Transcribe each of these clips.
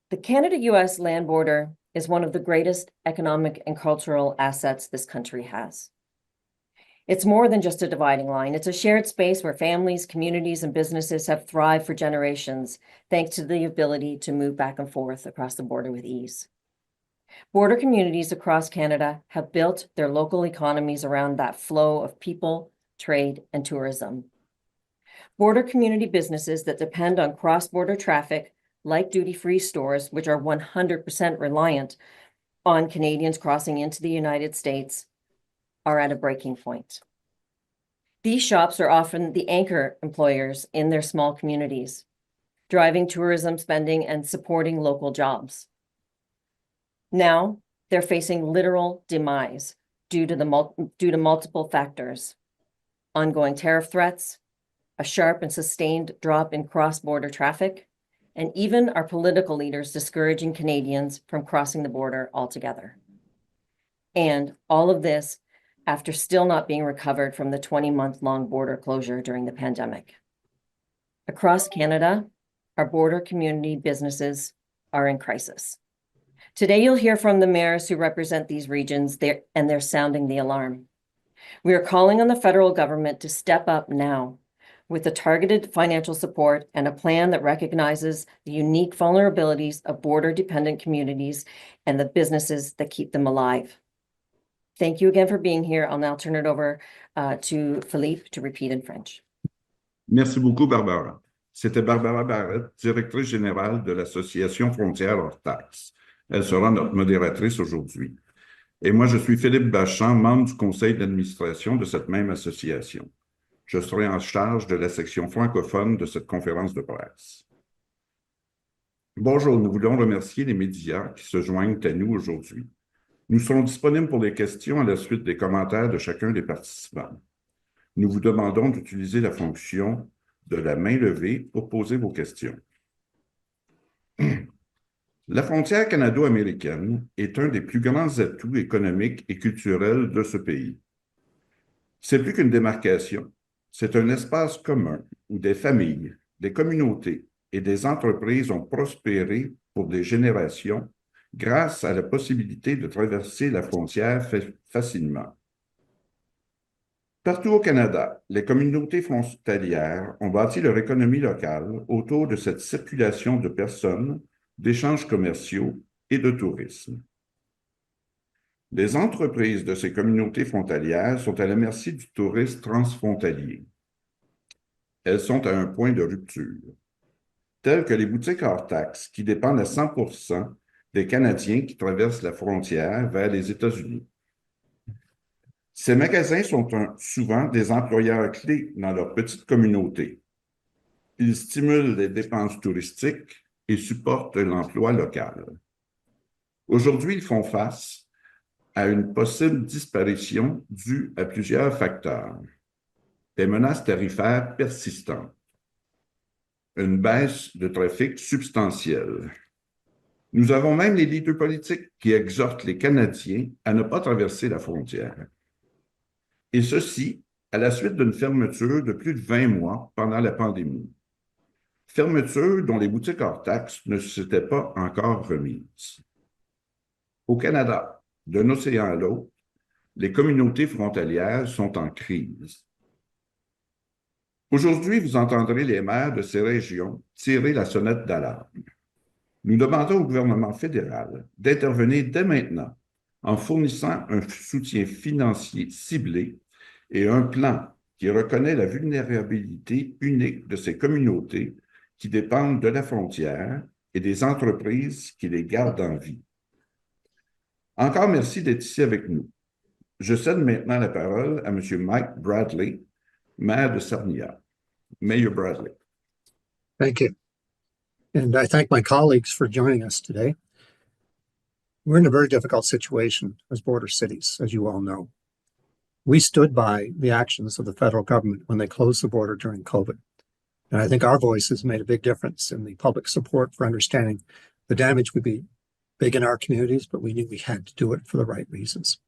The Canada-U.S. land border is one of the greatest economic and cultural assets this country has. It's more than just a dividing line. It's a shared space where families, communities, and businesses have thrived for generations, thanks to the ability to move back and forth across the border with ease. Border communities across Canada have built their local economies around that flow of people, trade, and tourism. Border community businesses that depend on cross-border traffic, like duty-free stores, which are 100% reliant on Canadians crossing into the United States, are at a breaking point. These shops are often the anchor employers in their small communities, driving tourism spending and supporting local jobs. Now, they're facing literal demise due to multiple factors: ongoing tariff threats, a sharp and sustained drop in cross-border traffic, and even our political leaders discouraging Canadians from crossing the border altogether. And all of this after still not being recovered from the 20-month-long border closure during the pandemic. Across Canada, our border community businesses are in crisis. Today, you'll hear from the mayors who represent these regions, and they're sounding the alarm. We are calling on the federal government to step up now with a targeted financial support and a plan that recognizes the unique vulnerabilities of border-dependent communities and the businesses that keep them alive. Thank you again for being here. I'll now turn it over to Philippe to repeat in French. Merci beaucoup, Barbara. C'était Barbara Barrette, directrice générale de l'Association Frontières hors taxes. Elle sera notre modératrice aujourd'hui. Et moi, je suis Philippe Bachand, membre du conseil d'administration de cette même association. Je serai en charge de la section francophone de cette conférence de presse. Bonjour, nous voulons remercier les médias qui se joignent à nous aujourd'hui. Nous serons disponibles pour les questions à la suite des commentaires de chacun des participants. Nous vous demandons d'utiliser la fonction de la main levée pour poser vos questions. La frontière canado-américaine est un des plus grands atouts économiques et culturels de ce pays. C'est plus qu'une démarcation, c'est un espace commun où des familles, des communautés et des entreprises ont prospéré pour des générations grâce à la possibilité de traverser la frontière facilement. Partout au Canada, les communautés frontalières ont bâti leur économie locale autour de cette circulation de personnes, d'échanges commerciaux et de tourisme. Les entreprises de ces communautés frontalières sont à la merci du tourisme transfrontalier. Elles sont à un point de rupture, telles que les boutiques hors taxes qui dépendent à 100% des Canadiens qui traversent la frontière vers les États-Unis. Ces magasins sont souvent des employeurs clés dans leur petite communauté. Ils stimulent les dépenses touristiques et supportent l'emploi local. Aujourd'hui, ils font face à une possible disparition due à plusieurs facteurs. Des menaces tarifaires persistantes, une baisse de trafic substantielle. Nous avons même les leaders politiques qui exhortent les Canadiens à ne pas traverser la frontière. Et ceci à la suite d'une fermeture de plus de 20 mois pendant la pandémie. Fermeture dont les boutiques hors taxes ne s'étaient pas encore remises. Au Canada, d'un océan à l'autre, les communautés frontalières sont en crise. Aujourd'hui, vous entendrez les maires de ces régions tirer la sonnette d'alarme. Nous demandons au gouvernement fédéral d'intervenir dès maintenant en fournissant un soutien financier ciblé et un plan qui reconnaît la vulnérabilité unique de ces communautés qui dépendent de la frontière et des entreprises qui les gardent en vie. Encore merci d'être ici avec nous. Je cède maintenant la parole à M. Mike Bradley, maire de Sarnia. Mayor Bradley. Thank you. And I thank my colleagues for joining us today. We're in a very difficult situation as border cities, as you all know. We stood by the actions of the federal government when they closed the border during COVID. And I think our voices made a big difference in the public support for understanding the damage would be big in our communities, but we knew we had to do it for the right reasons.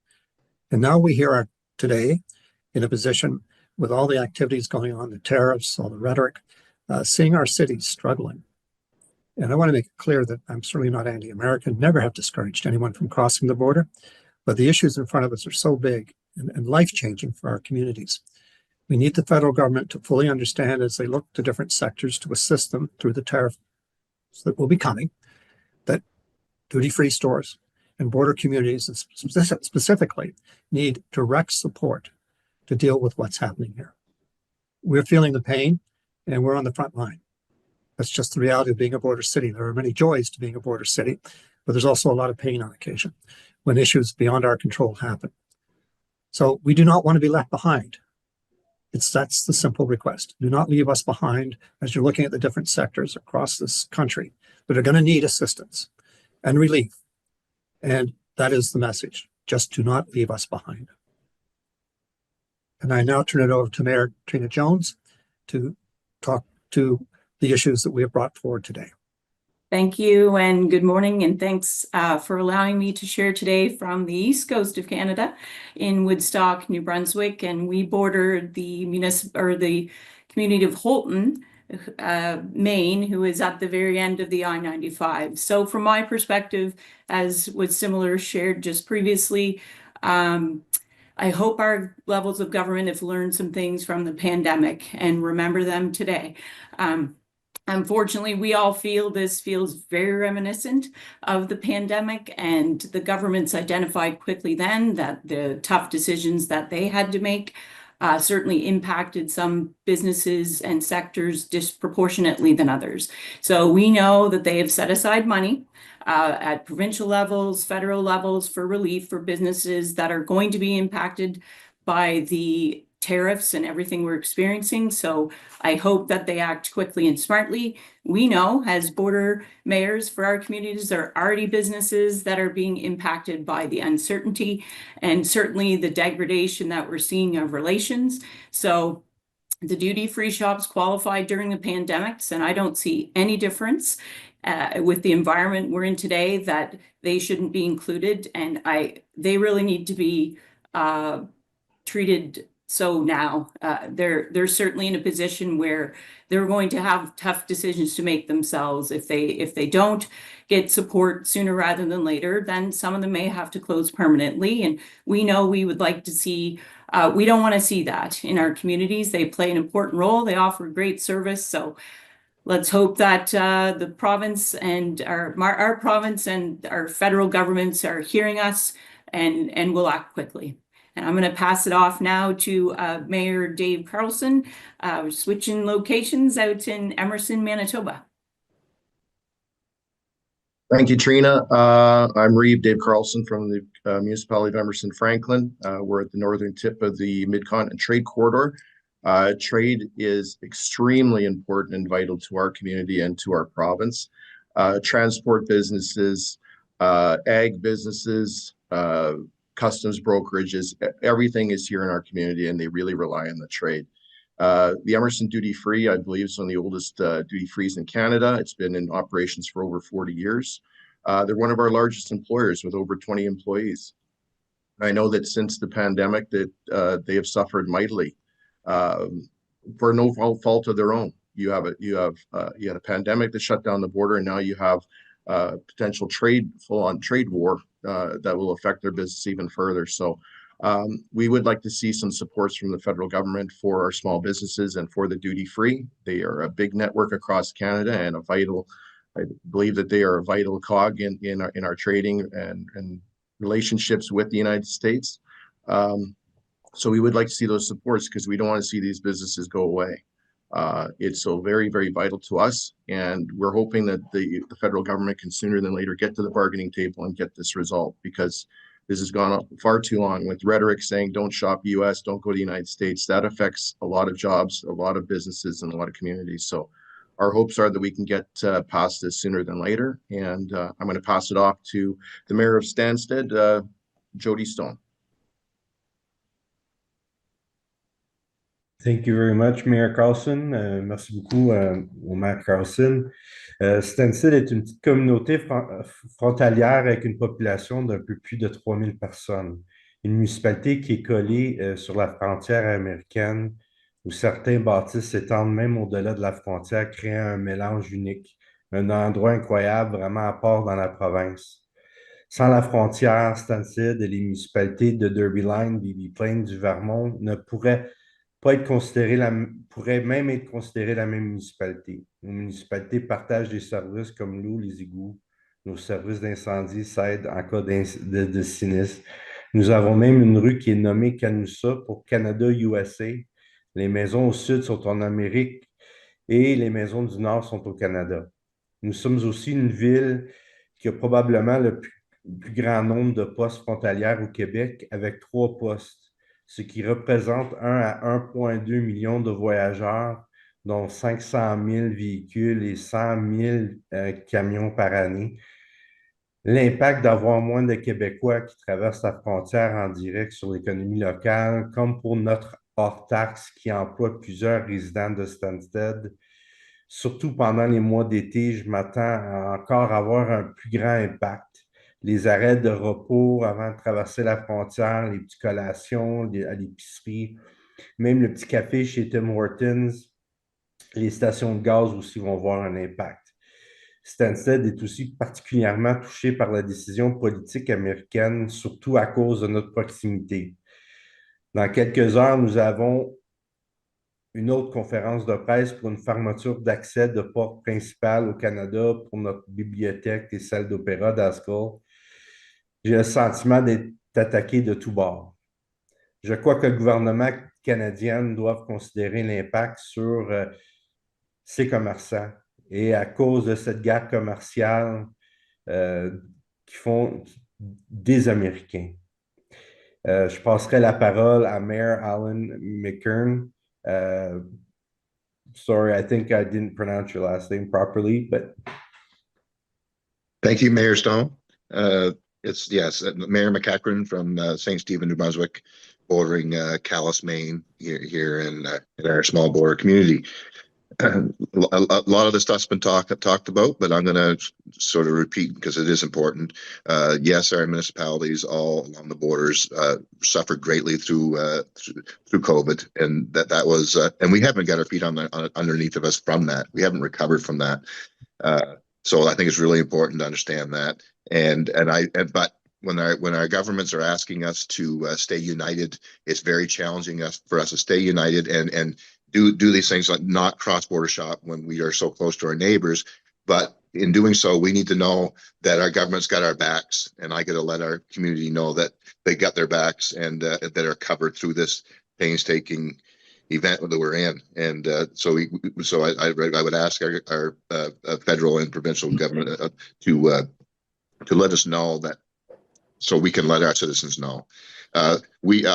And now we here are today in a position with all the activities going on, the tariffs, all the rhetoric, seeing our cities struggling. And I want to make it clear that I'm certainly not anti-American, never have discouraged anyone from crossing the border. But the issues in front of us are so big and life-changing for our communities. We need the federal government to fully understand as they look to different sectors to assist them through the tariff that will be coming, that duty-free stores and border communities specifically need direct support to deal with what's happening here. We're feeling the pain and we're on the front line. That's just the reality of being a border city. There are many joys to being a border city, but there's also a lot of pain on occasion when issues beyond our control happen. So we do not want to be left behind. That's the simple request. Do not leave us behind as you're looking at the different sectors across this country that are going to need assistance and relief. And that is the message. Just do not leave us behind. And I now turn it over to Mayor Trina Jones to talk to the issues that we have brought forward today. Thank you and good morning, and thanks for allowing me to share today from the east coast of Canada in Woodstock, New Brunswick, and we border the the community of Holton, Maine, who is at the very end of the I-95. So from my perspective, as was similar shared just previously, I hope our levels of government have learned some things from the pandemic and remember them today. Unfortunately, we all feel this feels very reminiscent of the pandemic, and the governments identified quickly then that the tough decisions that they had to make certainly impacted some businesses and sectors disproportionately than others. So we know that they have set aside money at provincial levels, federal levels for relief for businesses that are going to be impacted by the tariffs and everything we're experiencing. So I hope that they act quickly and smartly. We know as border mayors for our communities, there are already businesses that are being impacted by the uncertainty and certainly the degradation that we're seeing of relations. So the duty-free shops qualified during the pandemics, and I don't see any difference with the environment we're in today that they shouldn't be included. And they really need to be treated. So now they're certainly in a position where they're going to have tough decisions to make themselves. If they don't get support sooner rather than later, then some of them may have to close permanently. And we know we would like to see, we don't want to see that in our communities. They play an important role. They offer great service. So let's hope that the province and our province and our federal governments are hearing us and will act quickly. And I'm going to pass it off now to Mayor Dave Carlson. We're switching locations out in Emerson, Manitoba. Thank you, Trina. I'm Dave Carlson from the municipality of Emerson Franklin. We're at the northern tip of the Mid-Continent Trade Corridor. Trade is extremely important and vital to our community and to our province. Transport businesses, ag businesses, customs brokerages, everything is here in our community, and they really rely on the trade. The Emerson Duty Free, I believe, is one of the oldest duty frees in Canada. It's been in operations for over 40 years. They're one of our largest employers with over 20 employees. I know that since the pandemic that they have suffered mightily for no fault of their own. You had a pandemic that shut down the border, and now you have potential full-on trade war that will affect their business even further. So we would like to see some supports from the federal government for our small businesses and for the duty-free. They are a big network across Canada and I believe that they are a vital cog in our trading and relationships with the United States. So we would like to see those supports because we don't want to see these businesses go away. It's so very, very vital to us, and we're hoping that the federal government can sooner than later get to the bargaining table and get this resolved, because this has gone on far too long with rhetoric saying don't shop U.S., don't go to the United States. That affects a lot of jobs, a lot of businesses, and a lot of communities. So our hopes are that we can get past this sooner than later, and I'm going to pass it off to the Mayor of Stanstead, Jody Stone. Thank you very much, Mayor Carlson. Merci beaucoup au maire Carlson. Stanstead est une petite communauté frontalière avec une population d'un peu plus de 3000 personnes. Une municipalité qui est collée sur la frontière américaine, où certains bâtisses s'étendent même au-delà de la frontière, créant un mélange unique un endroit incroyable, vraiment à part dans la province. Sans la frontière, Stanstead et les municipalités de Derbyline, Beebe Plain, du Vermont ne pourraient pas être pourraient même être considérées la même municipalité. Nos municipalités partagent des services comme l'eau, les égouts, nos services d'incendie s'aident en cas de sinistre. Nous avons même une rue qui est nommée Canusa pour Canada-U.S. Les maisons au sud sont en Amérique et les maisons du nord sont au Canada. Nous sommes aussi une ville qui a probablement le plus grand nombre de postes frontalières au Québec, avec 3 postes, ce qui représente 1 à 1,2 million de voyageurs, dont 500 000 véhicules et 100 000 camions par année. L'impact d'avoir moins de Québécois qui traversent la frontière en direct sur l'économie locale, comme pour notre hors-taxe qui emploie plusieurs résidents de Stanstead. Surtout pendant les mois d'été, je m'attends à encore avoir un plus grand impact. Les arrêts de repos avant de traverser la frontière, les petites collations à l'épicerie, même le petit café chez Tim Hortons, les stations de gaz aussi vont voir un impact. Stanstead est aussi particulièrement touché par la décision politique américaine, surtout à cause de notre proximité. Dans quelques heures, nous avons une autre conférence de presse pour une fermeture d'accès de porte principale au Canada pour notre bibliothèque et salle d'opéra d'Haskell. J'ai le sentiment d'être attaqué de tous bords. Je crois que le gouvernement canadien doit considérer l'impact sur ses commerçants. Et à cause de cette guerre commerciale qui font des Américains. Je passerai la parole à Mayor Allan MacEachern. Sorry, I think I didn't pronounce your last name properly, but Thank you, Mayor Stone. Yes, Mayor MacEachern from St. Stephen, New Brunswick, bordering Calais, Maine, here in our small border community. A lot of the stuff's been talked about, but I'm going to sort of repeat because it is important. Yes, our municipalities all along the borders suffered greatly through COVID, and that was, and we haven't got our feet underneath of us from that. We haven't recovered from that. So I think it's really important to understand that. But when our governments are asking us to stay united, it's very challenging for us to stay united and do these things, like not cross-border shop when we are so close to our neighbors. But in doing so, we need to know that our government's got our backs, and I got to let our community know that they got their backs and that are covered through this painstaking event that we're in. And so I would ask our federal and provincial government to let us know that, so we can let our citizens know. We,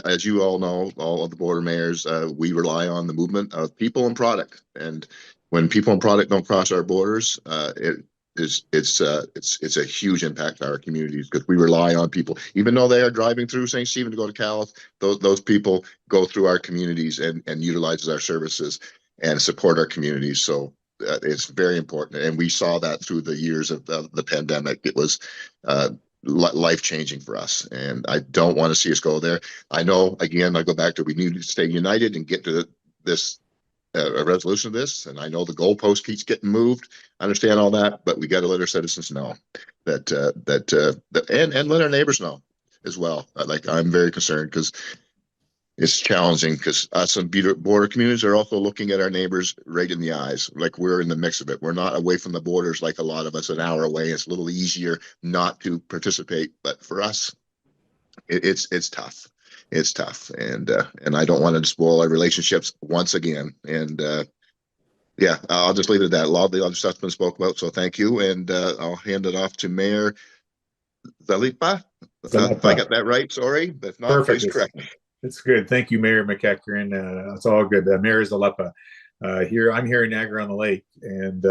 as you all know, all of the border mayors, we rely on the movement of people and product. And when people and product don't cross our borders, it's a huge impact to our communities, because we rely on people. Even though they are driving through St. Stephen to go to Calais, those people go through our communities and utilizes our services and support our communities. So it's very important. And we saw that through the years of the pandemic. It was life-changing for us, and I don't want to see us go there. I know, again, I go back to, we need to stay united and get to this a resolution of this, and I know the goalpost keeps getting moved. I understand all that, but we got to let our citizens know that and let our neighbors know as well. Like, I'm very concerned because it's challenging, because us and border communities are also looking at our neighbors right in the eyes, like we're in the mix of it. We're not away from the borders like a lot of us, an hour away. It's a little easier not to participate, but for us, it's tough. It's tough, and I don't want to spoil our relationships once again. And yeah, I'll just leave it at that. A lot of the other stuff's been spoke about, so thank you, and I'll hand it off to Mayor Zalepa. If I got that right, sorry, but if not, Perfect. please correct me. It's good. Thank you, Mayor MacEachern. It's all good. Mayor Zalepa. I'm here in Niagara-on-the-Lake, and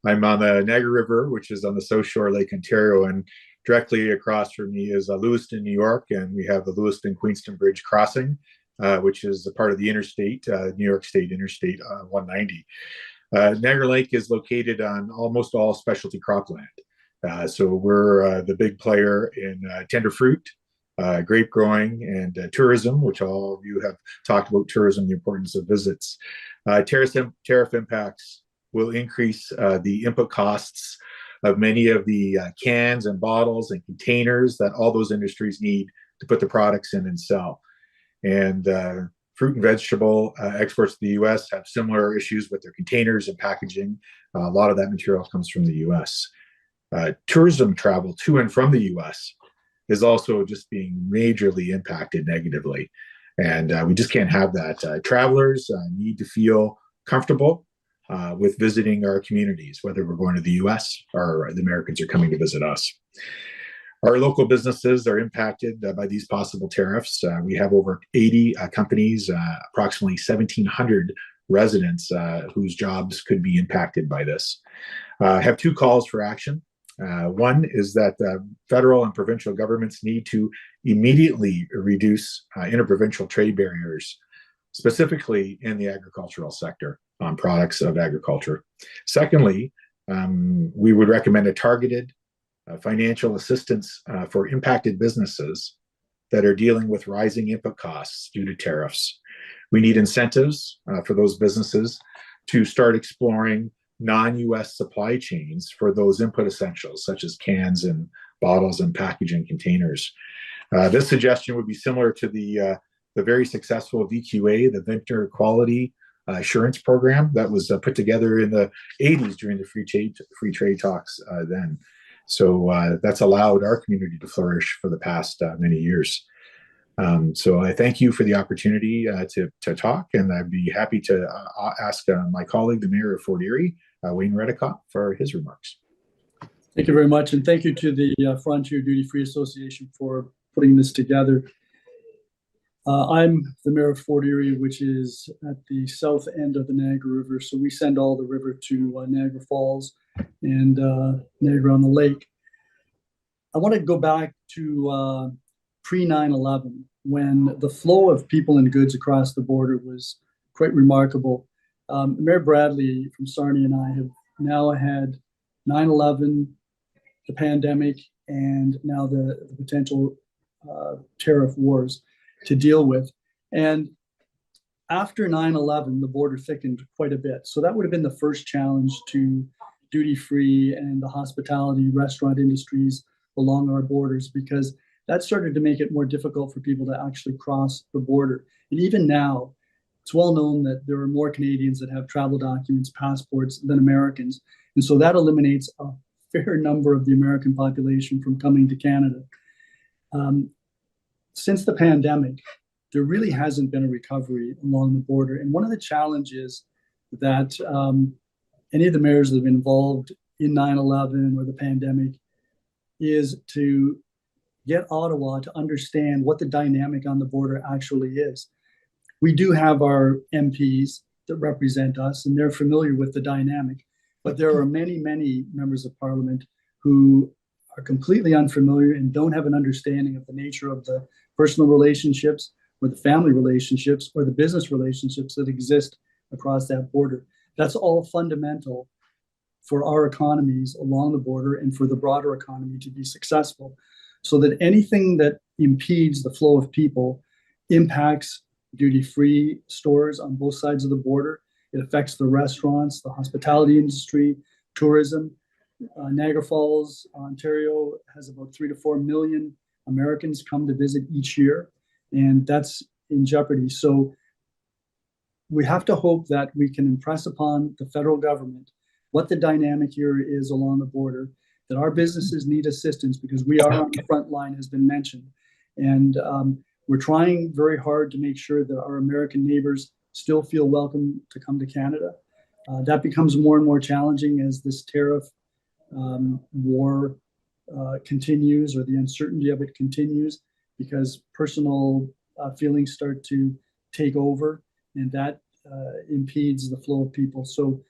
I'm on the Niagara River, which is on the South Shore, Lake Ontario, and directly across from me is Lewiston, New York, and we have the Lewiston-Queenston Bridge crossing, which is a part of the interstate, New York State Interstate 190. Niagara Lake is located on almost all specialty cropland. So we're the big player in tender fruit, grape growing, and tourism, which all of you have talked about tourism, the importance of visits. Tariff impacts will increase the input costs of many of the cans and bottles and containers that all those industries need to put the products in and sell. And fruit and vegetable exports to the U.S. have similar issues with their containers and packaging. A lot of that material comes from the U.S. Tourism travel to and from the U.S. is also just being majorly impacted negatively. And we just can't have that. Travelers need to feel comfortable with visiting our communities, whether we're going to the U.S. or the Americans are coming to visit us. Our local businesses are impacted by these possible tariffs. We have over 80 companies, approximately 1,700 residents whose jobs could be impacted by this. I have two calls for action. One is that federal and provincial governments need to immediately reduce interprovincial trade barriers, specifically in the agricultural sector on products of agriculture. Secondly, we would recommend a targeted financial assistance for impacted businesses that are dealing with rising input costs due to tariffs. We need incentives for those businesses to start exploring non-U.S. supply chains for those input essentials, such as cans and bottles and packaging containers. This suggestion would be similar to the very successful VQA, the Vendor Quality Assurance Program, that was put together in the 80s during the free trade talks then. So that's allowed our community to flourish for the past many years. So I thank you for the opportunity to talk, and I'd be happy to ask my colleague, the Mayor of Fort Erie, Wayne Redekopp, for his remarks. Thank you very much, and thank you to the Frontier Duty Free Association for putting this together. I'm the Mayor of Fort Erie, which is at the south end of the Niagara River, so we send all the river to Niagara Falls and Niagara-on-the-Lake. I want to go back to pre-9/11, when the flow of people and goods across the border was quite remarkable. Mayor Bradley from Sarnia and I have now had 9/11, the pandemic, and now the potential tariff wars to deal with. And after 9/11, the border thickened quite a bit. So that would have been the first challenge to duty-free and the hospitality restaurant industries along our borders, because that started to make it more difficult for people to actually cross the border. And even now, it's well known that there are more Canadians that have travel documents, passports, than Americans. And so that eliminates a fair number of the American population from coming to Canada. Since the pandemic, there really hasn't been a recovery along the border. And one of the challenges that any of the mayors that have been involved in 9/11 or the pandemic is to get Ottawa to understand what the dynamic on the border actually is. We do have our MPs that represent us, and they're familiar with the dynamic, but there are many, many members of Parliament who are completely unfamiliar and don't have an understanding of the nature of the personal relationships or the family relationships or the business relationships that exist across that border. That's all fundamental for our economies along the border and for the broader economy to be successful, so that anything that impedes the flow of people impacts duty-free stores on both sides of the border. It affects the restaurants, the hospitality industry, tourism. Niagara Falls, Ontario has about 3 to 4 million Americans come to visit each year, and that's in jeopardy. So we have to hope that we can impress upon the federal government what the dynamic here is along the border, that our businesses need assistance because we are on the front line, has been mentioned. And we're trying very hard to make sure that our American neighbors still feel welcome to come to Canada. That becomes more and more challenging as this tariff war continues, or the uncertainty of it continues, because personal feelings start to take over, and that impedes the flow of people. So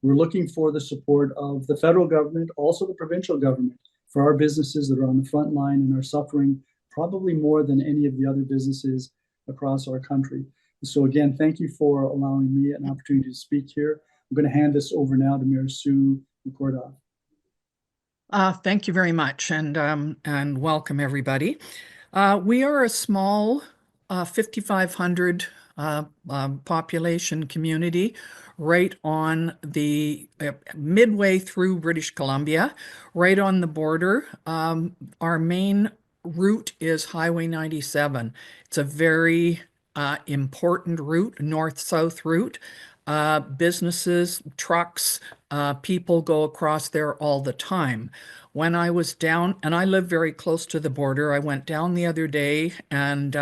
we're looking for the support of the federal government, also the provincial government, for our businesses that are on the front line and are suffering probably more than any of the other businesses across our country. So again, thank you for allowing me an opportunity to speak here. I'm going to hand this over now to Mayor Sue McKortoff. Thank you very much, and welcome everybody. We are a small 5,500 population community right on the midway through British Columbia, right on the border. Our main route is Highway 97. It's a very important route, north-south route. Businesses, trucks, people go across there all the time. When I was down, and I live very close to the border, I went down the other day and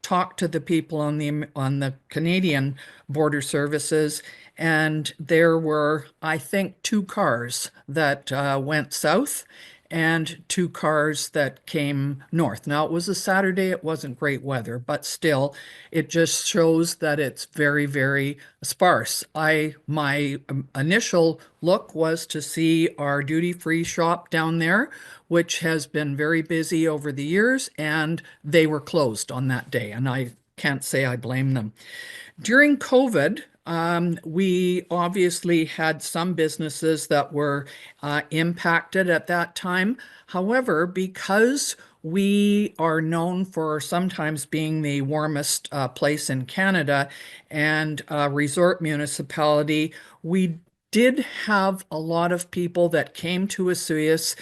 talked to the people on the Canadian border services, and there were, I think, 2 cars that went south and 2 cars that came north. Now, it was a Saturday, it wasn't great weather, but still, it just shows that it's very, very sparse. My initial look was to see our duty-free shop down there, which has been very busy over the years, and they were closed on that day, and I can't say I blame them. During COVID, we obviously had some businesses that were impacted at that time. However, because we are known for sometimes being the warmest place in Canada and a resort municipality, we did have a lot of people that came to Osoyoos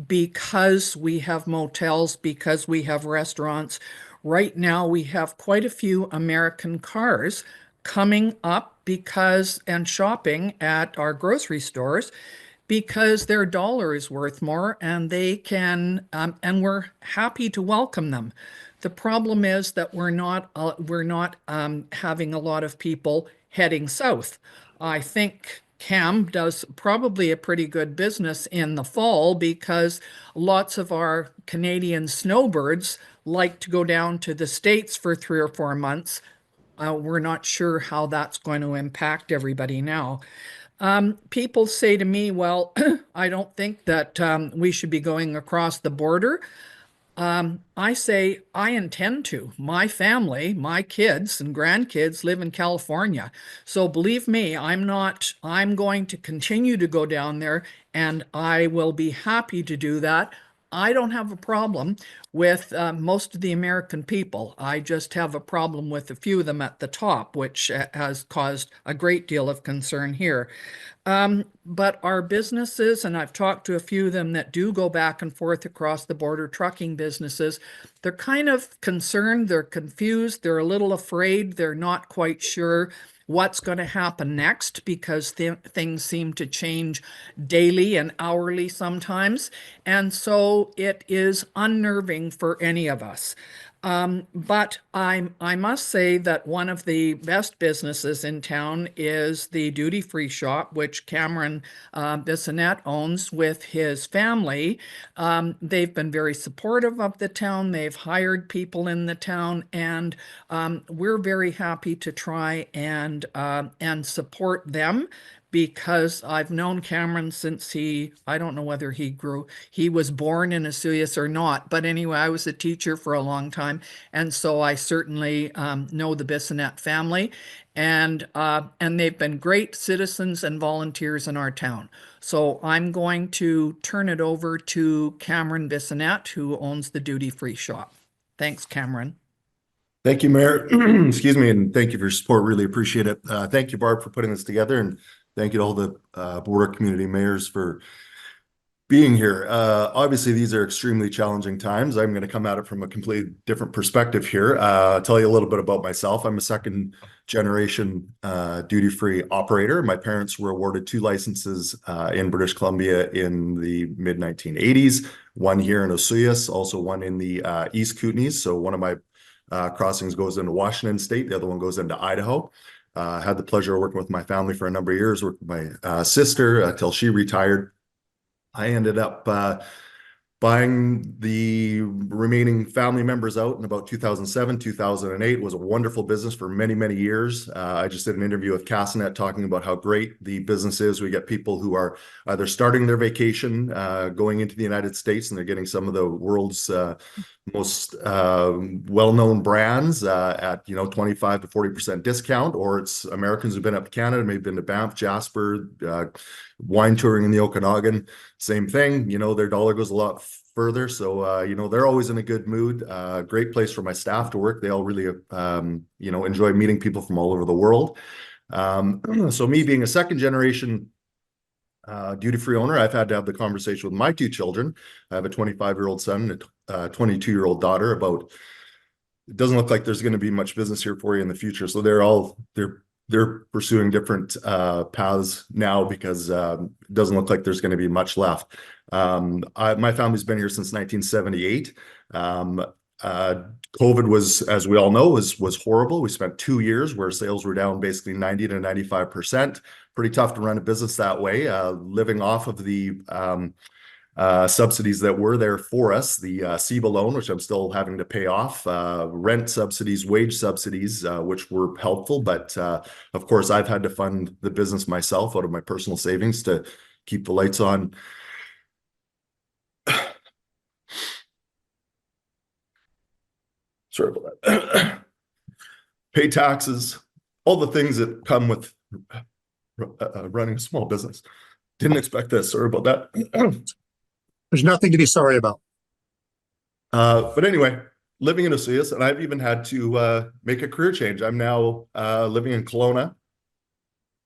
because we have motels, because we have restaurants. Right now, we have quite a few American cars coming up and shopping at our grocery stores because their dollar is worth more, and they can, and we're happy to welcome them. The problem is that we're not having a lot of people heading south. I think Cam does probably a pretty good business in the fall because lots of our Canadian snowbirds like to go down to the States for 3 or 4 months. We're not sure how that's going to impact everybody now. People say to me, well, I don't think that we should be going across the border. I say I intend to. My family, my kids and grandkids live in California. So believe me, I'm going to continue to go down there, and I will be happy to do that. I don't have a problem with most of the American people. I just have a problem with a few of them at the top, which has caused a great deal of concern here. But our businesses, and I've talked to a few of them that do go back and forth across the border, trucking businesses, they're kind of concerned, they're confused, they're a little afraid, they're not quite sure what's going to happen next because things seem to change daily and hourly sometimes. And so it is unnerving for any of us. But I must say that one of the best businesses in town is the duty-free shop, which Cameron Bissonette owns with his family. They've been very supportive of the town. They've hired people in the town, and we're very happy to try and support them, because I've known Cameron since I don't know whether he was born in Osoyoos or not, but anyway, I was a teacher for a long time, and so I certainly know the Bissonette family, and they've been great citizens and volunteers in our town. So I'm going to turn it over to Cameron Bissonette, who owns the duty-free shop. Thanks, Cameron. Thank you, Mayor. Excuse me, and thank you for your support. Really appreciate it. Thank you, Barb, for putting this together, and thank you to all the border community mayors for being here. Obviously, these are extremely challenging times. I'm going to come at it from a completely different perspective here. I'll tell you a little bit about myself. I'm a second-generation duty-free operator. My parents were awarded 2 licenses in British Columbia in the mid-1980s, one here in Osoyoos, also one in the East Kootenays. So one of my crossings goes into Washington State. The other one goes into Idaho. Had the pleasure of working with my family for a number of years, worked with my sister until she retired. I ended up buying the remaining family members out in about 2007, 2008. It was a wonderful business for many, many years. I just did an interview with Bissonette talking about how great the business is. We get people who are either starting their vacation, going into the United States, and they're getting some of the world's most well-known brands at 25 to 40% discount, or it's Americans who've been up to Canada, maybe been to Banff, Jasper, wine touring in the Okanagan. same thing. You know, their dollar goes a lot further. So, you know, they're always in a good mood. Great place for my staff to work. They all really, you know, enjoy meeting people from all over the world. So me being a second generation duty-free owner, I've had to have the conversation with my two children. I have a 25-year-old son and a 22-year-old daughter about, it doesn't look like there's going to be much business here for you in the future. So they're pursuing different paths now because it doesn't look like there's going to be much left. My family's been here since 1978. COVID was, as we all know, was horrible. We spent 2 years where sales were down basically 90 to 95%. Pretty tough to run a business that way, living off of the subsidies that were there for us, the CEBA loan, which I'm still having to pay off, rent subsidies, wage subsidies, which were helpful. But of course, I've had to fund the business myself out of my personal savings to keep the lights on. Sorry about that. Pay taxes, all the things that come with running a small business. Didn't expect this. Sorry about that. There's nothing to be sorry about. But anyway, living in Osoyoos, and I've even had to make a career change. I'm now living in Kelowna.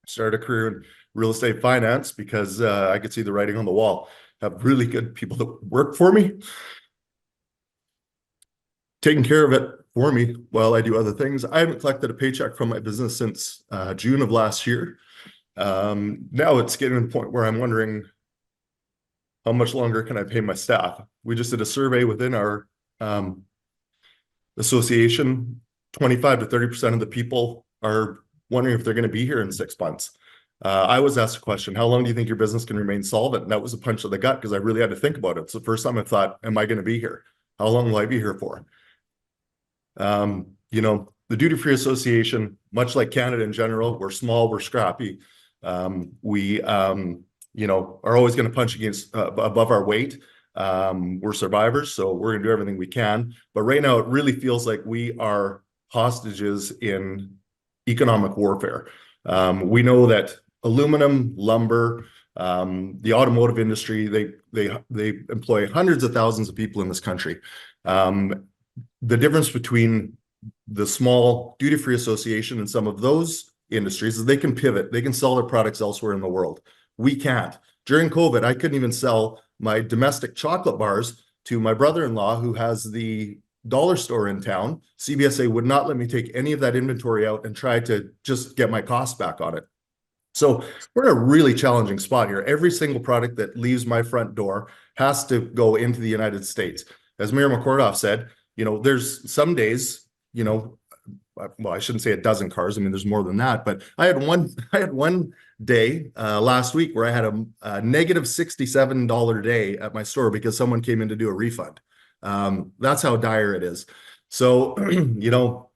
Started a career in real estate finance because I could see the writing on the wall. Have really good people that work for me, taking care of it for me while I do other things. I haven't collected a paycheck from my business since June of last year. Now it's getting to the point where I'm wondering, how much longer can I pay my staff? We just did a survey within our association. 25 to 30% of the people are wondering if they're going to be here in 6 months. I was asked a question, how long do you think your business can remain solvent? And that was a punch to the gut because I really had to think about it. It's the first time I thought, am I going to be here? How long will I be here for? You know, the Duty-Free Association, much like Canada in general, we're small, we're scrappy. We you know, are always going to punch against above our weight. We're survivors, so we're going to do everything we can. But right now, it really feels like we are hostages in economic warfare. We know that aluminum, lumber, the automotive industry, they employ hundreds of thousands of people in this country. The difference between the small duty-free association and some of those industries is they can pivot. They can sell their products elsewhere in the world. We can't. During COVID, I couldn't even sell my domestic chocolate bars to my brother-in-law who has the dollar store in town. CBSA would not let me take any of that inventory out and try to just get my costs back on it. So we're in a really challenging spot here. Every single product that leaves my front door has to go into the United States. As Mayor McKortoff said, you know, there's some days, you know, well, I shouldn't say a dozen cars. I mean, there's more than that. But I had one day last week where I had a negative $67 day at my store because someone came in to do a refund. That's how dire it is. So, you know,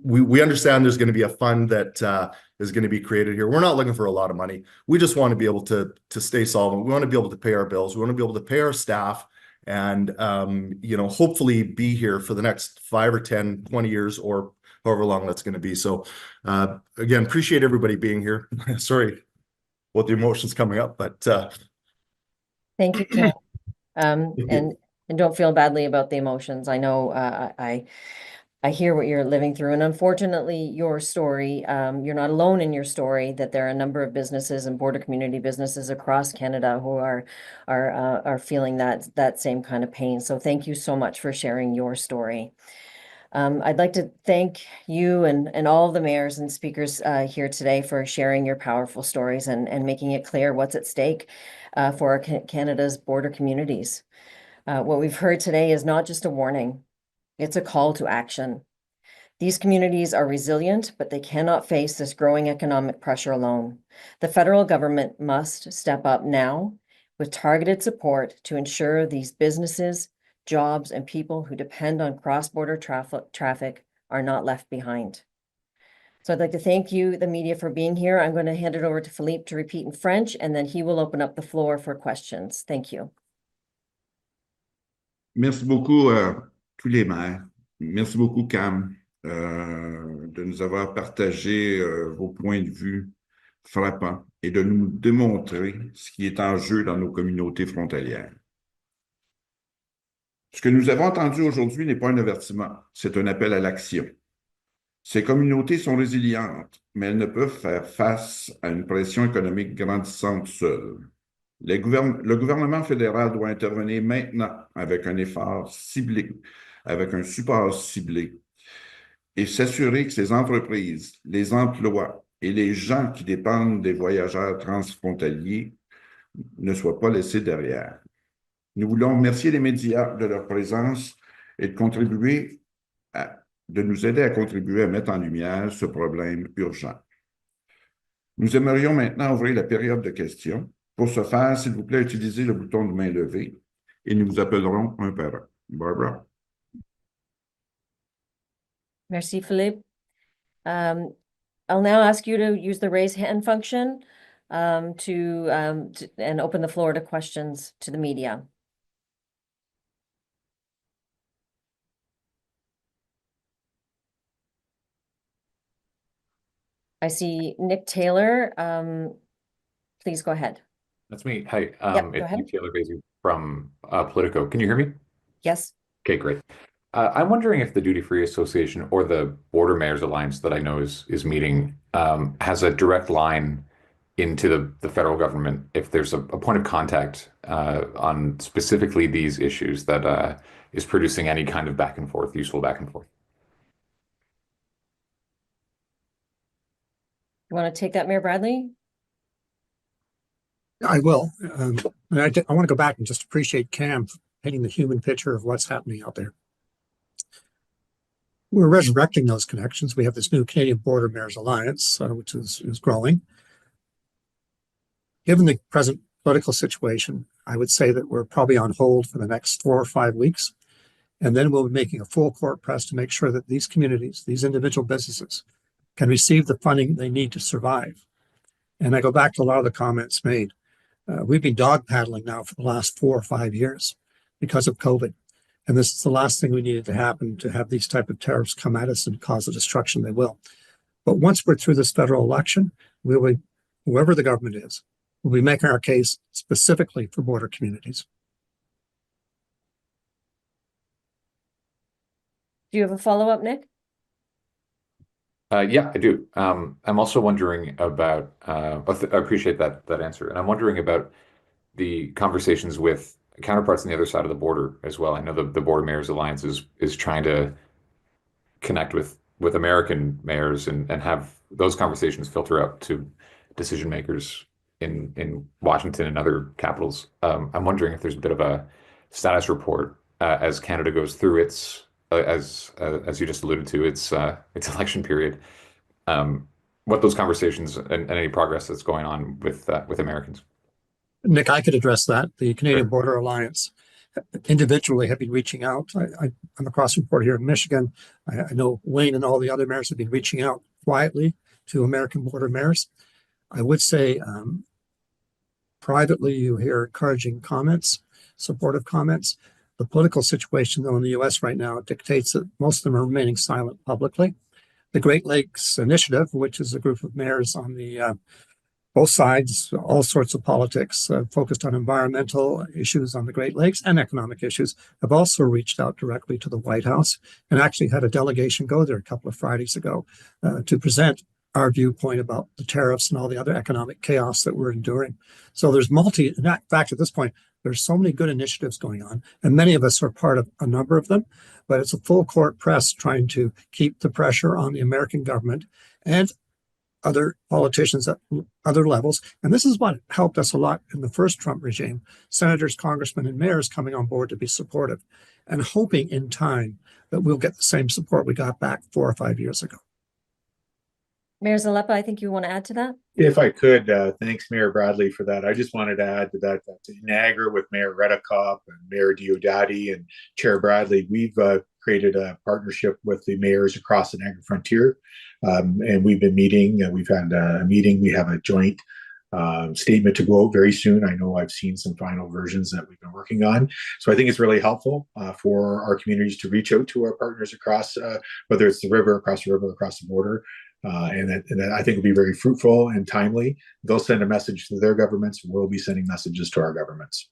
we understand there's going to be a fund that is going to be created here. We're not looking for a lot of money. We just want to be able to stay solvent. We want to be able to pay our bills. We want to be able to pay our staff and, you know, hopefully be here for the next 5 or 10, 20 years or however long that's going to be. So again, appreciate everybody being here. Sorry about the emotions coming up, but Thank you, Cam. And don't feel badly about the emotions. I know I hear what you're living through, and unfortunately, your story, you're not alone in your story, that there are a number of businesses and border community businesses across Canada who are feeling that same kind of pain. So thank you so much for sharing your story. I'd like to thank you and all the mayors and speakers here today for sharing your powerful stories and making it clear what's at stake for Canada's border communities. What we've heard today is not just a warning, it's a call to action. These communities are resilient, but they cannot face this growing economic pressure alone. The federal government must step up now with targeted support to ensure these businesses, jobs, and people who depend on cross-border traffic are not left behind. So I'd like to thank you, the media, for being here. I'm going to hand it over to Philippe to repeat in French, and then he will open up the floor for questions. Thank you. Merci beaucoup tous les maires. Merci beaucoup, Cam, de nous avoir partagé vos points de vue frappants et de nous démontrer ce qui est en jeu dans nos communautés frontalières. Ce que nous avons entendu aujourd'hui n'est pas un avertissement, c'est un appel à l'action. Ces communautés sont résilientes, mais elles ne peuvent faire face à une pression économique grandissante seules. Le gouvernement fédéral doit intervenir maintenant avec un effort ciblé, avec un support ciblé, et s'assurer que ces entreprises, les emplois et les gens qui dépendent des voyageurs transfrontaliers ne soient pas laissés derrière. Nous voulons remercier les médias de leur présence et de nous aider à contribuer à mettre en lumière ce problème urgent. Nous aimerions maintenant ouvrir la période de questions. Pour ce faire, s'il vous plaît, utilisez le bouton de main levée et nous vous appellerons un par un. Barbara. Merci, Philippe. I'll now ask you to use the raise hand function and open the floor to questions to the media. I see Nick Taylor. Please go ahead. That's me. Hi, Go it's ahead. Nick Taylor Basie from Politico. Can you hear me? Yes. Okay, great. I'm wondering if the Duty Free Association or the Border Mayors Alliance that I know is meeting has a direct line into the federal government, if there's a point of contact on specifically these issues that is producing any kind of back and forth, useful back and forth. You want to take that, Mayor Bradley? I will. And I want to go back and just appreciate Cam for painting the human picture of what's happening out there. We're resurrecting those connections. We have this new Canadian Border Mayors Alliance, which is growing. Given the present political situation, I would say that we're probably on hold for the next 4 or 5 weeks. And then we'll be making a full court press to make sure that these communities, these individual businesses, can receive the funding they need to survive. And I go back to a lot of the comments made. We've been dog paddling now for the last 4 or 5 years because of COVID. And this is the last thing we needed to happen, to have these type of tariffs come at us and cause the destruction they will. But once we're through this federal election, we will, whoever the government is, we'll be making our case specifically for border communities. Do you have a follow-up, Nick? Yeah, I do. I'm also wondering about, I appreciate that answer. And I'm wondering about the conversations with counterparts on the other side of the border as well. I know the Border Mayors Alliance is trying to connect with American mayors and have those conversations filter out to decision makers in Washington and other capitals. I'm wondering if there's a bit of a status report as Canada goes through its as you just alluded to, its election period, what those conversations and any progress that's going on with Americans. Nick, I could address that. The Canadian Sure. Border Alliance individually have been reaching out. I'm across from Port here in Michigan. I know Wayne and all the other mayors have been reaching out quietly to American border mayors. I would say privately you hear encouraging comments, supportive comments. The political situation, though, in the U.S. right now dictates that most of them are remaining silent publicly. The Great Lakes Initiative, which is a group of mayors on the both sides, all sorts of politics, focused on environmental issues on the Great Lakes and economic issues, have also reached out directly to the White House and actually had a delegation go there a couple of Fridays ago to present our viewpoint about the tariffs and all the other economic chaos that we're enduring. So there's in fact, at this point, there's so many good initiatives going on, and many of us are part of a number of them, but it's a full court press trying to keep the pressure on the American government and other politicians at other levels. And this is what helped us a lot in the first Trump regime, senators, congressmen, and mayors coming on board to be supportive and hoping in time that we'll get the same support we got back 4 or 5 years ago. Mayor Zalepa, I think you want to add to that? If I could, thanks, Mayor Bradley, for that. I just wanted to add to that in Niagara with Mayor Redekopp and Mayor Diodati and Chair Bradley, we've created a partnership with the mayors across the Niagara frontier. And we've been meeting, we've had a meeting, we have a joint statement to go out very soon. I know I've seen some final versions that we've been working on. So I think it's really helpful for our communities to reach out to our partners across, whether it's the river, across the border, And that I think will be very fruitful and timely. They'll send a message to their governments, and we'll be sending messages to our governments.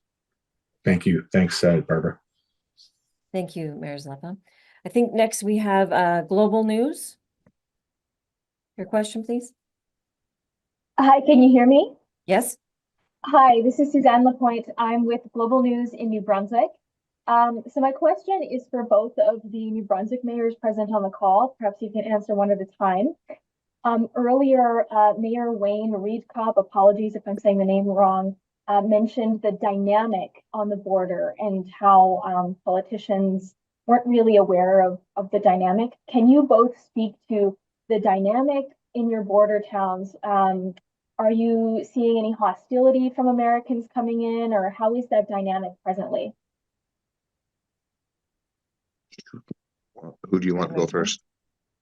Thank you. Thanks, Barbara. Thank you, Mayor Zalepa. I think next we have global news. Your question, please. Hi, can you hear me? Yes. Hi, this is Suzanne Lapointe. I'm with Global News in New Brunswick. So my question is for both of the New Brunswick mayors present on the call. Perhaps you can answer one at a time. Earlier, Mayor Wayne Redekopp, apologies if I'm saying the name wrong, mentioned the dynamic on the border and how politicians weren't really aware of the dynamic. Can you both speak to the dynamic in your border towns? Are you seeing any hostility from Americans coming in, or how is that dynamic presently? Who do you want to go first?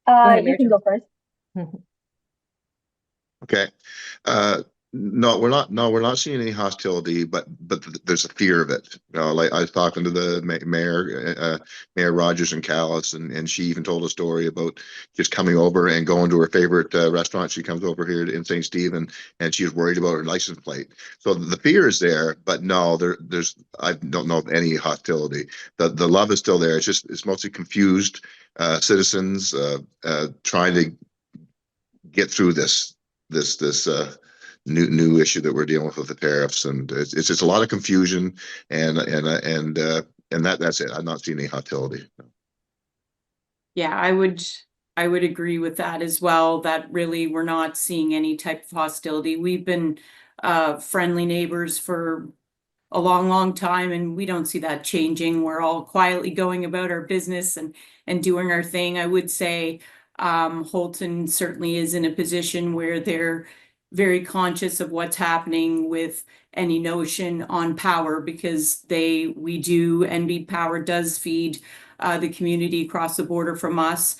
You can go first. Okay. No, we're not seeing any hostility, but there's a fear of it. Like I was talking to the Mayor Rogers in Calais, and she even told a story about just coming over and going to her favorite restaurant. She comes over here in St. Stephen, and she's worried about her license plate. So the fear is there, but no, there's I don't know of any hostility. The love is still there. It's mostly confused citizens trying to get through this new issue that we're dealing with the tariffs, and it's just a lot of confusion, and that's it. I'm not seeing any hostility. Yeah, I would agree with that as well, that really we're not seeing any type of hostility. We've been friendly neighbors for a long time, and we don't see that changing. We're all quietly going about our business and doing our thing. I would say Holton certainly is in a position where they're very conscious of what's happening with any notion on power, because NB Power does feed the community across the border from us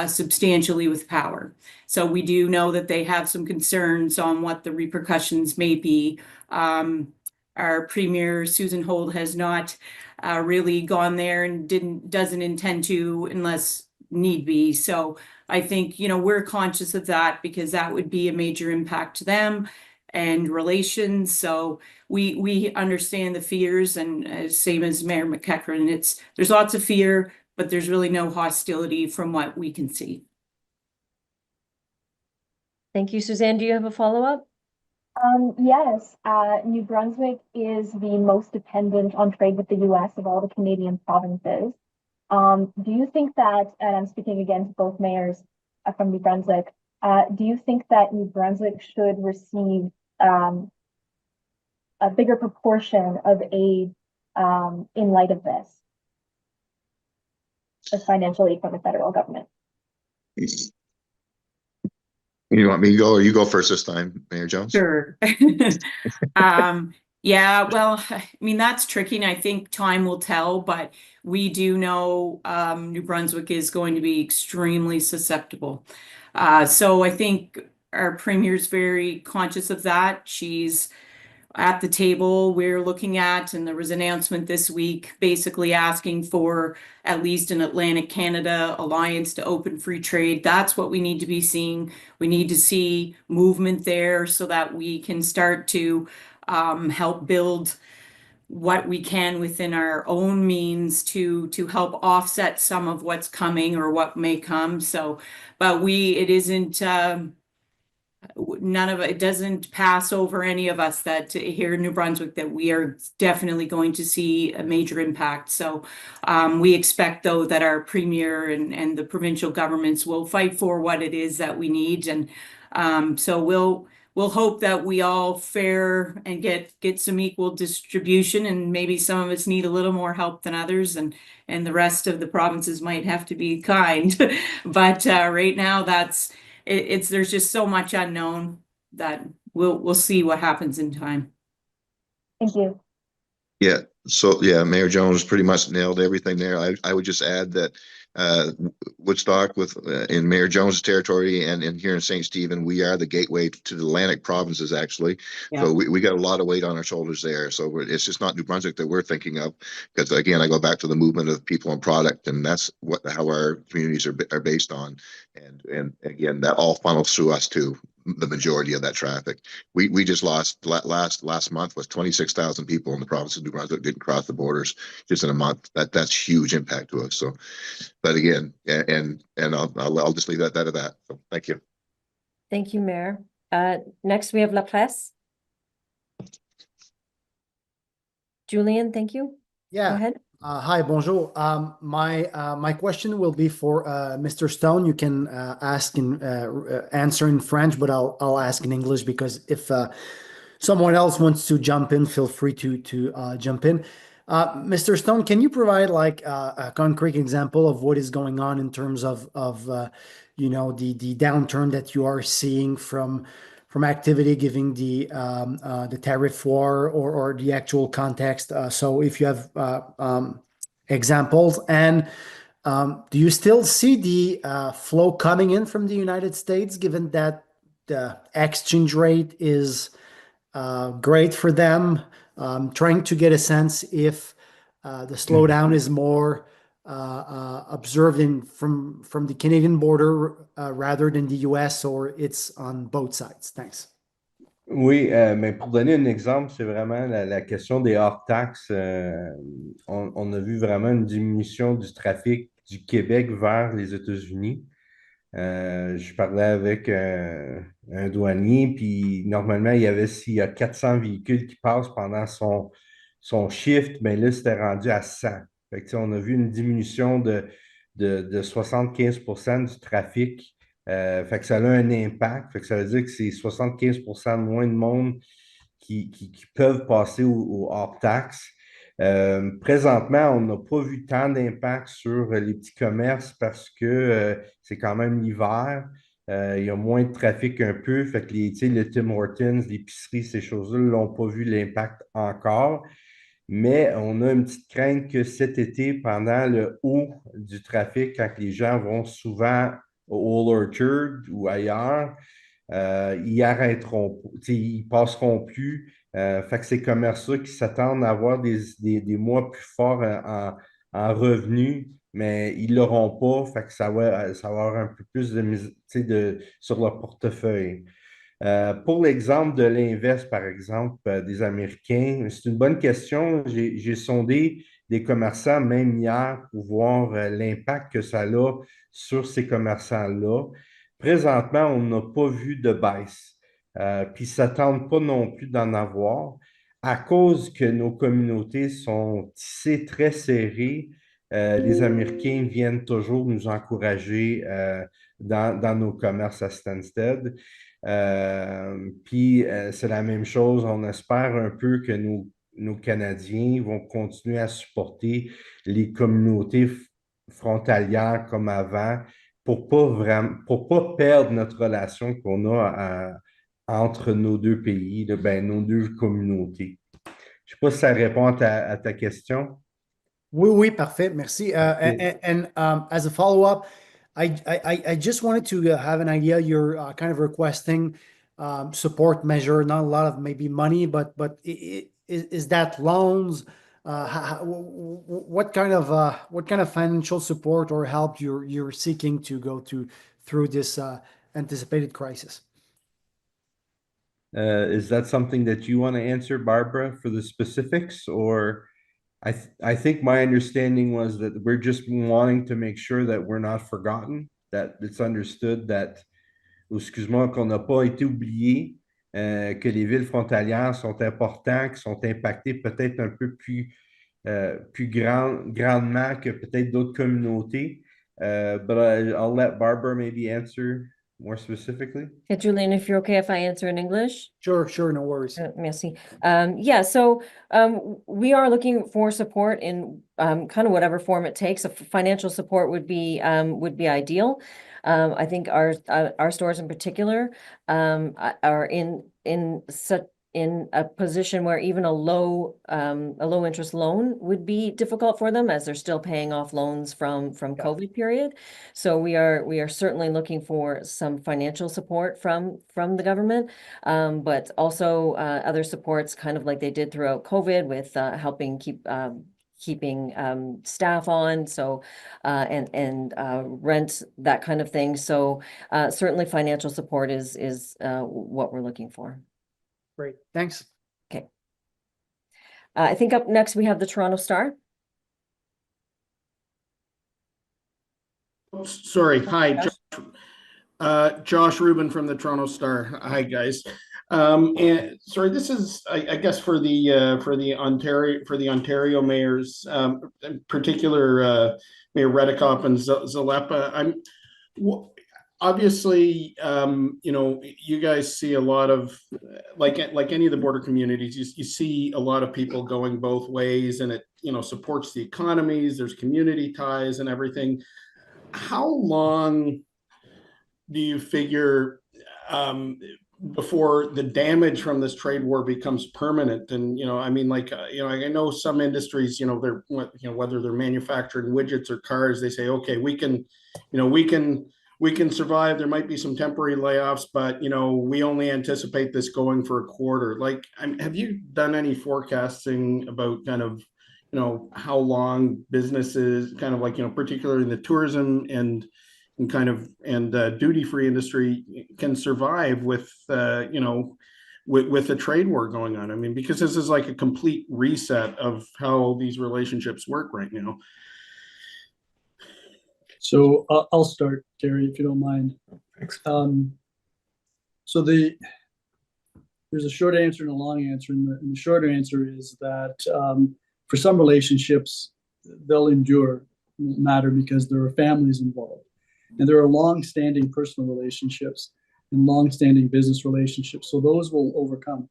substantially with power. So we do know that they have some concerns on what the repercussions may be. Our Premier, Susan Holt, has not really gone there and doesn't intend to unless need be. So I think, we're conscious of that, because that would be a major impact to them and relations. So we understand the fears, and same as Mayor MacEachern, there's lots of fear, but there's really no hostility from what we can see. Thank you, Suzanne. Do you have a follow-up? Yes, New Brunswick is the most dependent on trade with the U.S. of all the Canadian provinces. Do you think that, and I'm speaking again to both mayors from New Brunswick, do you think that New Brunswick should receive a bigger proportion of aid in light of this, the financial aid from the federal government? You want me to go, or you go first this time, Mayor Jones? Sure. Yeah, well, I mean, that's tricky, and I think time will tell, but we do know New Brunswick is going to be extremely susceptible. So I think our Premier's very conscious of that. She's at the table we're looking at, and there was an announcement this week basically asking for at least an Atlantic Canada alliance to open free trade. That's what we need to be seeing. We need to see movement there so that we can start to help build what we can within our own means to help offset some of what's coming or what may come. So, but it isn't none of it doesn't pass over any of us that here in New Brunswick that we are definitely going to see a major impact. So we expect, though, that our Premier and the provincial governments will fight for what it is that we need, and so we'll hope that we all fare and get some equal distribution, and maybe some of us need a little more help than others, and the rest of the provinces might have to be kind. But right now, there's just so much unknown that we'll see what happens in time. Thank you. Yeah. So yeah, Mayor Jones pretty much nailed everything there. I would just add that Woodstock in Mayor Jones' territory and here in St. Stephen, we are the gateway to the Atlantic provinces, actually. Yeah. So we got a lot of weight on our shoulders there. So it's just not New Brunswick that we're thinking of, because again, I go back to the movement of people and product, and that's how our communities are based on. And again, that all funnels through us too. The majority of that traffic. We just lost last month was 26,000 people in the province of New Brunswick didn't cross the borders just in a month. That's huge impact to us. So, but again, and I'll just leave that at that. So thank you. Thank you, Mayor. Next we have La Presse. Julian, thank you. Go Yeah. ahead. Hi, bonjour. My question will be for Mr. Stone. You can answer in French, but I'll ask in English, because if someone else wants to jump in, feel free to jump in. Mr. Stone, can you provide like a concrete example of what is going on in terms of you know, the downturn that you are seeing from activity, giving the tariff war or the actual context? So if you have examples, and do you still see the flow coming in from the United States, given that the exchange rate is great for them? Trying to get a sense if the slowdown is more observed from the Canadian border rather than the U.S., or it's on both sides. Thanks. Oui, mais pour donner un exemple, c'est vraiment la question des hors-taxes. On a vu vraiment une diminution du trafic du Québec vers les États-Unis. Je parlais avec un douanier, puis normalement, s'il y a 400 véhicules qui passent pendant son shift, mais là, c'était rendu à 100. Fait que, on a vu une diminution de 75% du trafic. Fait que ça a un impact. Fait que ça veut dire que c'est 75% de moins de monde qui peuvent passer au hors-taxe. Présentement, on n'a pas vu tant d'impact sur les petits commerces parce que c'est quand même l'hiver. Il y a moins de trafic un peu. Fait que les Tim Hortons, l'épicerie, ces choses-là n'ont pas vu l'impact encore. Mais on a une petite crainte que cet été, pendant le haut du trafic, quand les gens vont souvent au Old Orchard ou ailleurs, ils arrêteront, ils passeront plus. Fait que ces commerces-là qui s'attendent à avoir des mois plus forts en revenus, mais ils ne l'auront pas. Fait que ça va avoir un peu plus sur leur portefeuille. Pour l'exemple de l'inverse, par exemple, des Américains, c'est une bonne question. J'ai sondé des commerçants, même hier, pour voir l'impact que ça a sur ces commerçants-là. Présentement, on n'a pas vu de baisse. Puis, ils ne s'attendent pas non plus d'en avoir à cause que nos communautés sont tissées très serrées. Les Américains viennent toujours nous encourager dans nos commerces à Stanstead. Puis c'est la même chose, on espère un peu que nos Canadiens vont continuer à supporter les communautés frontalières comme avant pour pas perdre notre relation qu'on a entre nos deux pays, nos deux communautés. Je ne sais pas si ça répond à ta question. Oui, parfait, merci. And as a follow-up, I just wanted to have an idea. You're kind of requesting support measure, not a lot of maybe money, but is that loans? What kind of financial support or help you're seeking to go through this anticipated crisis? Is that something that you want to answer, Barbara, for the specifics, or? I think my understanding was that we're just wanting to make sure that we're not forgotten, that it's understood that, excuse-moi, qu'on n'a pas été oublié, que les villes frontalières sont importantes, qui sont impactées peut-être un peu plus grandement que peut-être d'autres communautés. But I'll let Barbara maybe answer more specifically. Yeah, Julian, if you're okay if I answer in English. Sure, no worries. Merci. So we are looking for support in kind of whatever form it takes. Financial support would be ideal. I think our stores in particular are in such in a position where even a low interest loan would be difficult for them, as they're still paying off loans from COVID period. So we are certainly looking for some financial support from the government, but also other supports, kind of like they did throughout COVID, with helping keeping staff on, so and rent, that kind of thing. So certainly financial support is what we're looking for. Great, thanks. Okay. I think up next we have the Toronto Star. Sorry. Hi, Josh Rubin from the Toronto Star. Hi, guys. And sorry, this is, I guess, for the Ontario mayors, in particular, Mayor Redekopp and Zalepa. Obviously, you guys see a lot of, like any of the border communities, you see a lot of people going both ways, and it, supports the economies. There's community ties and everything. How long do you figure before the damage from this trade war becomes permanent? And I know some industries, they're whether they're manufacturing widgets or cars, they say, okay, we can survive. There might be some temporary layoffs, but we only anticipate this going for a quarter. Like, have you done any forecasting about kind of how long businesses, kind of like particularly in the tourism and duty-free industry, can survive with with the trade war going on? I mean, because this is like a complete reset of how these relationships work right now. So I'll start, Gary, if you don't mind. Thanks. So there's a short answer and a long answer, and the shorter answer is that for some relationships, they'll endure, won't matter, because there are families involved. And there are long-standing personal relationships and long-standing business relationships. So those will overcome.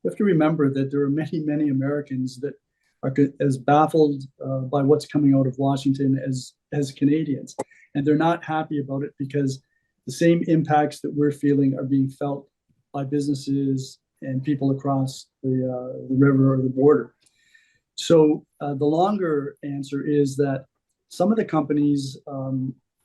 You have to remember that there are many, many Americans that are as baffled by what's coming out of Washington as Canadians. And they're not happy about it, because the same impacts that we're feeling are being felt by businesses and people across the river or the border. So the longer answer is that some of the companies,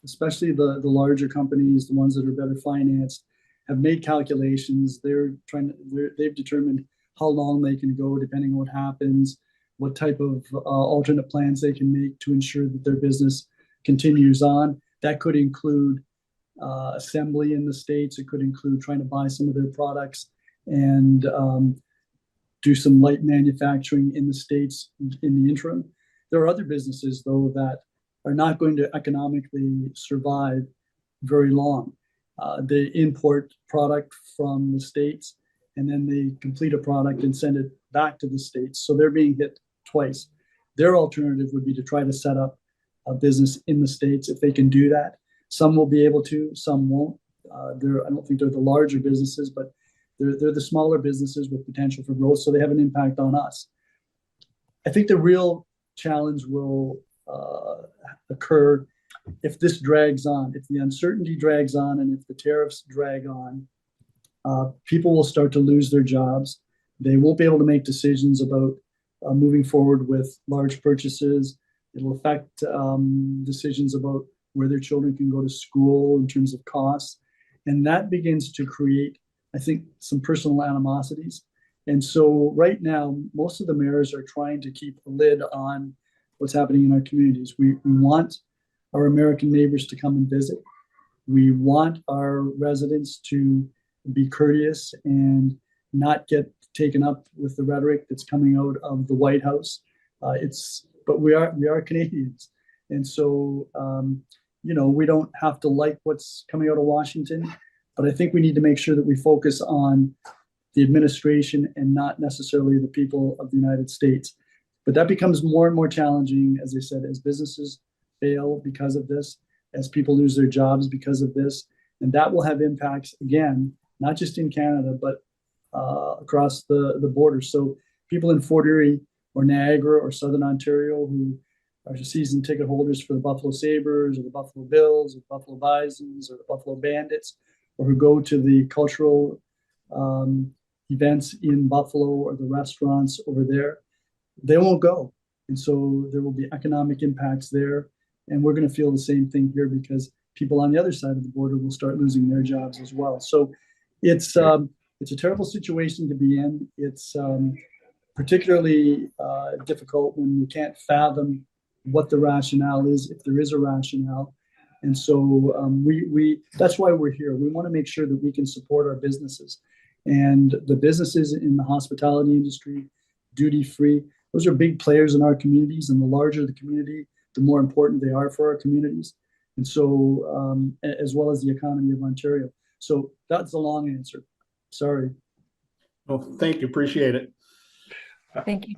especially the larger companies, the ones that are better financed, have made calculations. They've determined how long they can go depending on what happens, what type of alternate plans they can make to ensure that their business continues on. That could include assembly in the States. It could include trying to buy some of their products and do some light manufacturing in the States in the interim. There are other businesses, though, that are not going to economically survive very long. They import product from the States, and then they complete a product and send it back to the States. So they're being hit twice. Their alternative would be to try to set up a business in the States, if they can do that. Some will be able to, some won't. I don't think they're the larger businesses, but they're the smaller businesses with potential for growth, so they have an impact on us. I think the real challenge will occur if this drags on, if the uncertainty drags on, and if the tariffs drag on. People will start to lose their jobs. They won't be able to make decisions about moving forward with large purchases. It'll affect decisions about where their children can go to school in terms of costs. And that begins to create, I think, some personal animosities. And so right now, most of the mayors are trying to keep a lid on what's happening in our communities. We want our American neighbors to come and visit. We want our residents to be courteous and not get taken up with the rhetoric that's coming out of the White House. But we are Canadians. And so, we don't have to like what's coming out of Washington, but I think we need to make sure that we focus on the administration and not necessarily the people of the United States. But that becomes more and more challenging, as I said, as businesses fail because of this, as people lose their jobs because of this. And that will have impacts, again, not just in Canada, but across the border. So people in Fort Erie or Niagara or Southern Ontario who are season ticket holders for the Buffalo Sabres or the Buffalo Bills or the Buffalo Bisons or the Buffalo Bandits, or who go to the cultural events in Buffalo or the restaurants over there, they won't go. And so there will be economic impacts there. And we're going to feel the same thing here because people on the other side of the border will start losing their jobs as well. So it's a terrible situation to be in. It's particularly difficult when you can't fathom what the rationale is, if there is a rationale. And so that's why we're here. We want to make sure that we can support our businesses. And the businesses in the hospitality industry, duty-free, those are big players in our communities. And the larger the community, the more important they are for our communities. And so, as well as the economy of Ontario. So that's a long answer. Sorry. Well, thank you. Appreciate it. Thank you.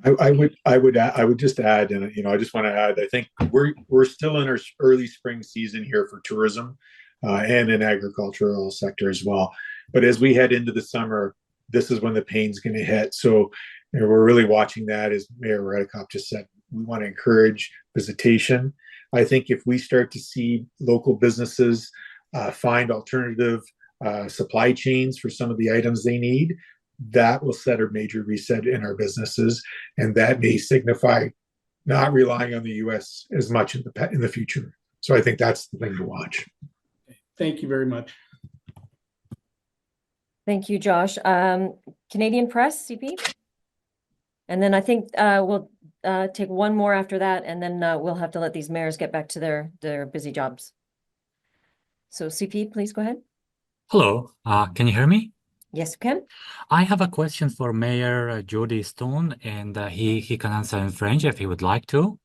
I would just add, and I just want to add, I think we're still in our early spring season here for tourism and in agricultural sector as well. But as we head into the summer, this is when the pain's going to hit. So we're really watching that, as Mayor Redekopp just said. We want to encourage visitation. I think if we start to see local businesses find alternative supply chains for some of the items they need, that will set a major reset in our businesses, and that may signify not relying on the U.S. as much in the future. So I think that's the thing to watch. Thank you very much. Thank you, Josh. Canadian Press, CP? And then I think we'll take one more after that, and then we'll have to let these mayors get back to their busy jobs. So CP, please go ahead. Hello, can you hear me? Yes, we can. I have a question for Mayor Jody Stone, and he can answer in French if he would like to.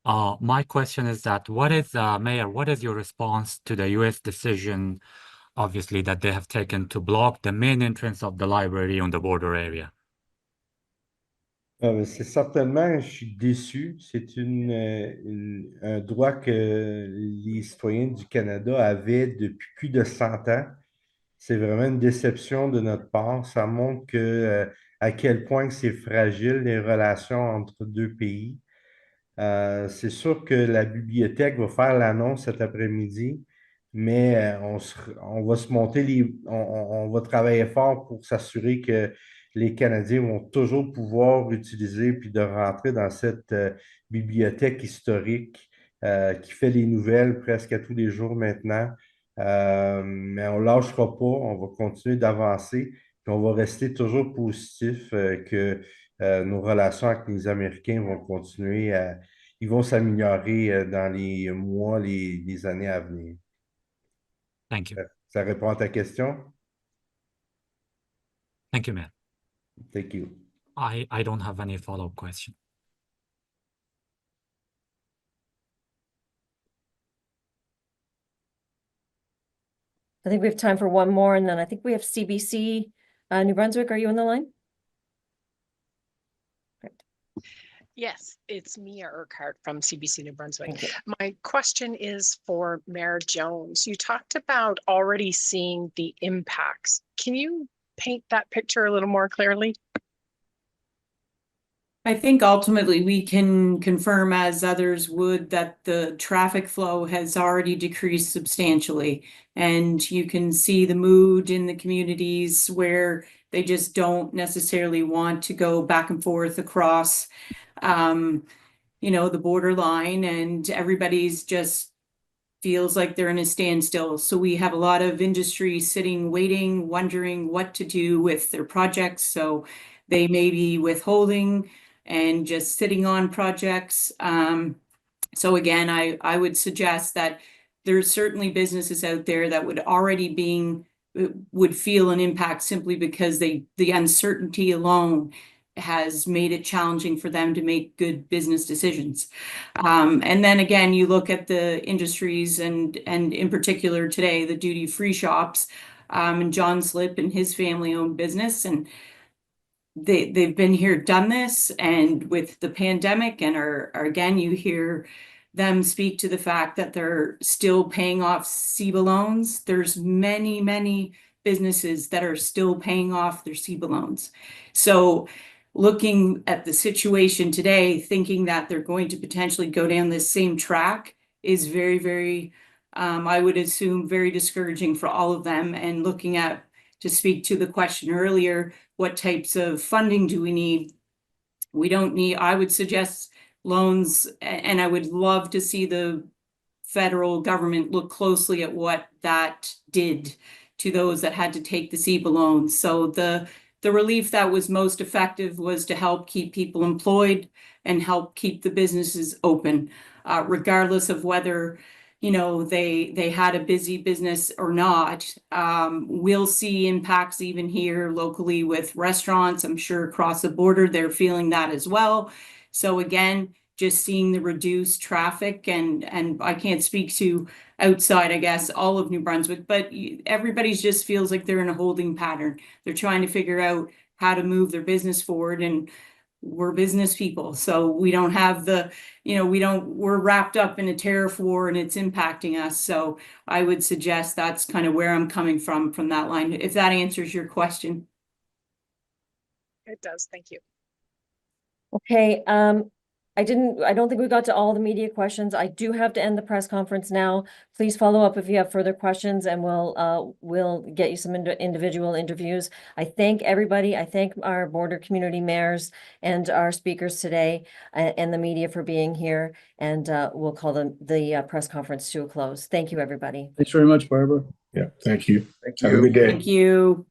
My question is that Mayor, what is your response to the U.S. decision, obviously, that they have taken to block the main entrance of the library on the border area? C'est certainement, je suis déçu. C'est un droit que les citoyens du Canada avaient depuis plus de 100 ans. C'est vraiment une déception de notre part. Ça montre à quel point c'est fragile les relations entre deux pays. C'est sûr que la bibliothèque va faire l'annonce cet après-midi, mais on va se monter on va travailler fort pour s'assurer que les Canadiens vont toujours pouvoir utiliser puis de rentrer dans cette bibliothèque historique qui fait les nouvelles presque à tous les jours maintenant. Mais on ne lâchera pas, on va continuer d'avancer, puis on va rester toujours positif que nos relations avec les Américains vont continuer ils vont s'améliorer dans les mois, les années à venir. Thank you. Ça répond à ta question? Thank you, Mayor. Thank you. I don't have any follow-up question. I think we have time for one more, and then I think we have CBC New Brunswick. Are you on the line? Great. Yes, it's Mia Urquhart from CBC New Brunswick. Thank you. My question is for Mayor Jones. You talked about already seeing the impacts. Can you paint that picture a little more clearly? I think ultimately we can confirm, as others would, that the traffic flow has already decreased substantially. And you can see the mood in the communities where they just don't necessarily want to go back and forth across, the borderline, and everybody's just feels like they're in a standstill. So we have a lot of industry sitting, waiting, wondering what to do with their projects. So they may be withholding and just sitting on projects. So again, I would suggest that there's certainly businesses out there that would feel an impact simply because the uncertainty alone has made it challenging for them to make good business decisions. And then again, you look at the industries and in particular today, the duty-free shops, and John Slip and his family-owned business, and they've been here, done this, and with the pandemic, and are again, you hear them speak to the fact that they're still paying off CEBA loans. There's many businesses that are still paying off their CEBA loans. So looking at the situation today, thinking that they're going to potentially go down this same track is very, I would assume, very discouraging for all of them. And looking at, to speak to the question earlier, what types of funding do we need? We don't need, I would suggest loans, and I would love to see the federal government look closely at what that did to those that had to take the CEBA loans. So the relief that was most effective was to help keep people employed and help keep the businesses open, regardless of whether, you know, they had a busy business or not. We'll see impacts even here locally with restaurants. I'm sure across the border, they're feeling that as well. So again, just seeing the reduced traffic, and I can't speak to outside, I guess, all of New Brunswick, but everybody's just feels like they're in a holding pattern. They're trying to figure out how to move their business forward, and we're business people, so we don't have the, you know, we're wrapped up in a tariff war and it's impacting us. So I would suggest that's kind of where I'm coming from that line, if that answers your question. It does. Thank you. Okay, I don't think we got to all the media questions. I do have to end the press conference now. Please follow up if you have further questions, and we'll get you some individual interviews. I thank everybody. I thank our border community mayors and our speakers today, and the media for being here. And we'll call the press conference to a close. Thank you, everybody. Thanks very much, Barbara. Yeah, thank you. Thank Have a you. good day. Thank you.